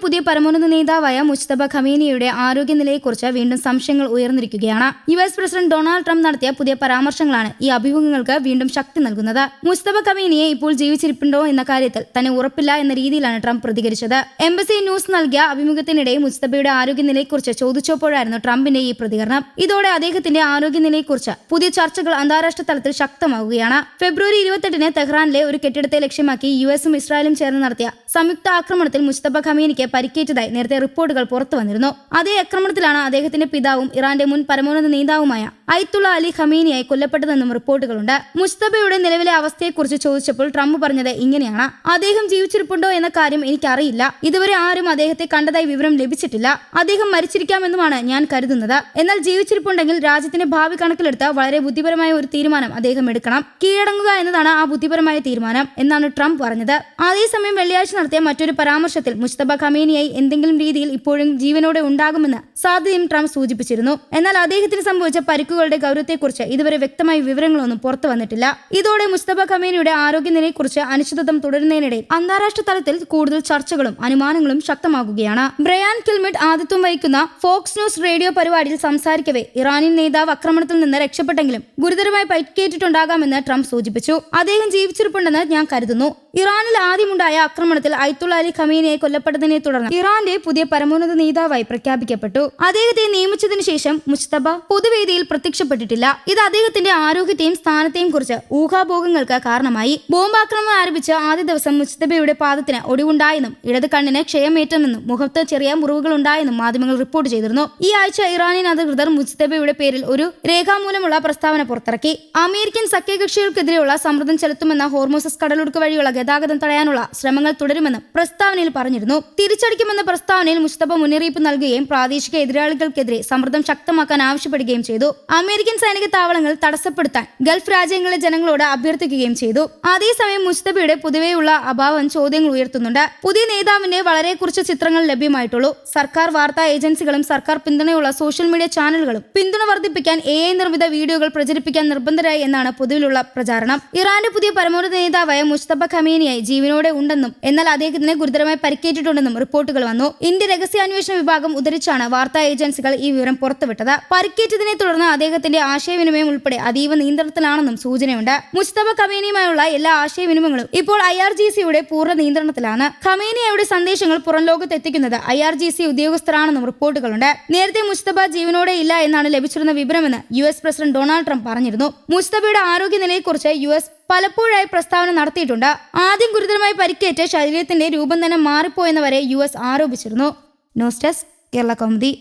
പുതിയ പരമോന്നത നേതാവായ മുജ്തബ ഖമേനിയുടെ ആരോഗ്യനിലയെക്കുറിച്ച് വീണ്ടും സംശയങ്ങൾ ഉയർന്നിരിക്കുകയാണ്. US പ്രസിഡന്റ് ഡൊണാൾഡ് ട്രംപ് നടത്തിയ പുതിയ പരാമർശങ്ങളാണ് ഈ അഭിമുഖങ്ങൾക്ക് വീണ്ടും ശക്തി നൽകുന്നത്. മുജ്തബ ഖമേനിയെ ഇപ്പോൾ ജീവിച്ചിരിപ്പുണ്ടോ എന്ന കാര്യത്തിൽ തന്നെ ഉറപ്പില്ല എന്ന രീതിയിലാണ് ട്രംപ് പ്രതികരിച്ചത്. എംബസി ന്യൂസ് നൽകിയ അഭിമുഖത്തിനിടെ മുജ്തബയുടെ ആരോഗ്യനിലയെക്കുറിച്ച് ചോദിച്ചപ്പോഴായിരുന്നു ട്രംപിന്റെ ഈ പ്രതികരണം. ഇതോടെ അദ്ദേഹത്തിന്റെ ആരോഗ്യനിലയെക്കുറിച്ച് പുതിയ ചർച്ചകൾ അന്താരാഷ്ട്ര തലത്തിൽ ശക്തമാവുകയാണ്. ഫെബ്രുവരി 28-ന് തെഹ്റാനിലെ ഒരു കെട്ടിടത്തെ ലക്ഷ്യമാക്കി US-ഉം ഇസ്രായേലും ചേർന്ന് നടത്തിയ സംയുക്ത ആക്രമണത്തിൽ മുജ്തബ ഖമേനിക്ക് പരിക്കേറ്റതായി നേരത്തെ റിപ്പോർട്ടുകൾ പുറത്തു വന്നിരുന്നു. അതേ ആക്രമണത്തിലാണ് അദ്ദേഹത്തിന്റെ പിതാവും ഇറാന്റെ മുൻ പരമോന്നത നേതാവുമായ അയത്തുള്ള അലി ഖമേനിയായി കൊല്ലപ്പെട്ടതെന്നും റിപ്പോർട്ടുകളുണ്ട്. മുജ്തബയുടെ നിലവിലെ അവസ്ഥയെക്കുറിച്ച് ചോദിച്ചപ്പോൾ ട്രംപ് പറഞ്ഞത് ഇങ്ങനെയാണ്: അദ്ദേഹം ജീവിച്ചിരിപ്പുണ്ടോ എന്ന കാര്യം എനിക്കറിയില്ല. ഇതുവരെ ആരും അദ്ദേഹത്തെ കണ്ടതായി വിവരം ലഭിച്ചിട്ടില്ല. അദ്ദേഹം മരിച്ചിരിക്കാമെന്നുമാണ് ഞാൻ കരുതുന്നത്. എന്നാൽ ജീവിച്ചിരിപ്പുണ്ടെങ്കിൽ രാജ്യത്തിന്റെ ഭാവി കണക്കിലെടുത്ത് വളരെ ബുദ്ധിപരമായ ഒരു തീരുമാനം അദ്ദേഹം എടുക്കണം. കീഴടങ്ങുക എന്നതാണ് ആ ബുദ്ധിപരമായ തീരുമാനം എന്നാണ് ട്രംപ് പറഞ്ഞത്. അതേസമയം വെള്ളിയാഴ്ച നടത്തിയ മറ്റൊരു പരാമർശത്തിൽ മുജ്തബ ഖമേനിയായി എന്തെങ്കിലും രീതിയിൽ ഇപ്പോഴും ജീവനോടെ ഉണ്ടാകുമെന്ന് സാധ്യതയും ട്രംപ് സൂചിപ്പിച്ചിരുന്നു. എന്നാൽ അദ്ദേഹത്തിന് സംഭവിച്ച പരിക്കുകളുടെ ഗൗരവത്തെക്കുറിച്ച് ഇതുവരെ വ്യക്തമായ വിവരങ്ങളൊന്നും പുറത്തു വന്നിട്ടില്ല. ഇതോടെ മുജ്തബ ഖമേനിയുടെ ആരോഗ്യനിലയെക്കുറിച്ച് അനിശ്ചിതത്വം തുടരുന്നതിനിടെ അന്താരാഷ്ട്ര തലത്തിൽ കൂടുതൽ ചർച്ചകളും അനുമാനങ്ങളും ശക്തമാകുകയാണ്. ബ്രയാൻ കിൽമിഡ് ആതിഥ്യം വഹിക്കുന്ന ഫോക്സ് ന്യൂസ് റേഡിയോ പരിപാടിയിൽ സംസാരിക്കവേ ഇറാനിയൻ നേതാവ് ആക്രമണത്തിൽ നിന്ന് രക്ഷപ്പെട്ടെങ്കിലും ഗുരുതരമായി പരിക്കേറ്റിട്ടുണ്ടാകാമെന്ന് ട്രംപ് സൂചിപ്പിച്ചു. അദ്ദേഹം ജീവിച്ചിരിപ്പുണ്ടെന്ന് ഞാൻ കരുതുന്നു. ഇറാനിൽ ആദ്യമുണ്ടായ ആക്രമണത്തിൽ അയത്തുള്ള അലി ഖമേനിയെ കൊല്ലപ്പെട്ടതിനെ തുടർന്ന് ഇറാന്റെ പുതിയ പരമോന്നത നേതാവായി പ്രഖ്യാപിക്കപ്പെട്ടു. അദ്ദേഹത്തെ നിയമിച്ചതിനു ശേഷം മുജ്തബ പൊതുവേദിയിൽ പ്രത്യക്ഷപ്പെട്ടിട്ടില്ല. ഇത് അദ്ദേഹത്തിന്റെ ആരോഗ്യത്തെയും സ്ഥാനത്തെയും കുറിച്ച് ഊഹാഭോഗങ്ങൾക്ക് കാരണമായി. ബോംബാക്രമണം ആരംഭിച്ച ആദ്യ ദിവസം മുജ്തബയുടെ പാദത്തിന് ഒടിവുണ്ടായെന്നും ഇടത് കണ്ണിന് ക്ഷയമേറ്റെന്നും മുഖത്ത് ചെറിയ മുറിവുകൾ ഉണ്ടായെന്നും മാധ്യമങ്ങൾ റിപ്പോർട്ട് ചെയ്തിരുന്നു. ഈ ആഴ്ച ഇറാനിയൻ അധികൃതർ മുജ്തബയുടെ പേരിൽ ഒരു രേഖാമൂലമുള്ള പ്രസ്താവന പുറത്തിറക്കി. അമേരിക്കൻ സഖ്യകക്ഷികൾക്കെതിരെയുള്ള സമ്മർദ്ദം ചെലുത്തുമെന്ന ഹോർമോസസ് കടലൊടുക്ക് വഴിയുള്ള ഗതാഗതം തടയാനുള്ള ശ്രമങ്ങൾ തുടരുമെന്നും പ്രസ്താവനയിൽ പറഞ്ഞിരുന്നു. തിരിച്ചടിക്കുമെന്ന പ്രസ്താവനയിൽ മുജ്തബ മുന്നറിയിപ്പ് നൽകുകയും പ്രാദേശിക എതിരാളികൾക്കെതിരെ സമ്മർദ്ദം ശക്തമാക്കാൻ ആവശ്യപ്പെടുകയും ചെയ്തു. അമേരിക്കൻ സൈനിക താവളങ്ങൾ തടസ്സപ്പെടുത്താൻ ഗൾഫ് രാജ്യങ്ങളിലെ ജനങ്ങളോട് അഭ്യർത്ഥിക്കുകയും ചെയ്തു. അതേസമയം മുജ്തബയുടെ പൊതുവെയുള്ള അഭാവം ചോദ്യങ്ങൾ ഉയർത്തുന്നുണ്ട്. പുതിയ നേതാവിന്റെ വളരെ കുറച്ച് ചിത്രങ്ങൾ ലഭ്യമായിട്ടുള്ളൂ. സർക്കാർ വാർത്താ ഏജൻസികളും സർക്കാർ പിന്തുണയുള്ള സോഷ്യൽ മീഡിയ ചാനലുകളും പിന്തുണ വർദ്ധിപ്പിക്കാൻ AI നിർമ്മിത വീഡിയോകൾ പ്രചരിപ്പിക്കാൻ നിർബന്ധരായി എന്നാണ് പൊതുവിലുള്ള പ്രചാരണം. ഇറാന്റെ പുതിയ പരമോന്നത നേതാവായ മുജ്തബ ഖമേനിയായി ജീവനോടെ ഉണ്ടെന്നും എന്നാൽ അദ്ദേഹത്തിന് ഗുരുതരമായി പരിക്കേറ്റിട്ടുണ്ടെന്നും റിപ്പോർട്ടുകൾ വന്നു. ഇന്ത്യ രഹസ്യാന്വേഷണ വിഭാഗം ഉദ്ധരിച്ചാണ് വാർത്താ ഏജൻസികൾ ഈ വിവരം പുറത്തുവിട്ടത്. പരിക്കേറ്റതിനെ തുടർന്ന് അദ്ദേഹത്തിന്റെ ആശയവിനിമയം ഉൾപ്പെടെ അതീവ നിയന്ത്രണത്തിലാണെന്നും സൂചനയുണ്ട്. മുജ്തബ ഖമേനിയുമായുള്ള എല്ലാ ആശയവിനിമയങ്ങളും ഇപ്പോൾ IRGCയുടെ പൂർണ്ണ നിയന്ത്രണത്തിലാണ്. ഖമേനിയുടെ സന്ദേശങ്ങൾ പുറം ലോകത്ത് എത്തിക്കുന്നത് IRGC ഉദ്യോഗസ്ഥരാണെന്നും റിപ്പോർട്ടുകളുണ്ട്. നേരത്തെ മുജ്തബ ജീവനോടെ ഇല്ല എന്നാണ് ലഭിച്ചിരുന്ന വിവരമെന്ന് US പ്രസിഡന്റ് ഡൊണാൾഡ് ട്രംപ് പറഞ്ഞിരുന്നു. മുജ്തബയുടെ ആരോഗ്യനിലയെക്കുറിച്ച് US പലപ്പോഴായി പ്രസ്താവന നടത്തിയിട്ടുണ്ട്. ആദ്യം ഗുരുതരമായി പരിക്കേറ്റ് ശരീരത്തിന്റെ രൂപം തന്നെ മാറിപ്പോയെന്ന് വരെ US ആരോപിച്ചിരുന്നു. News desk Kerala Kaumudi.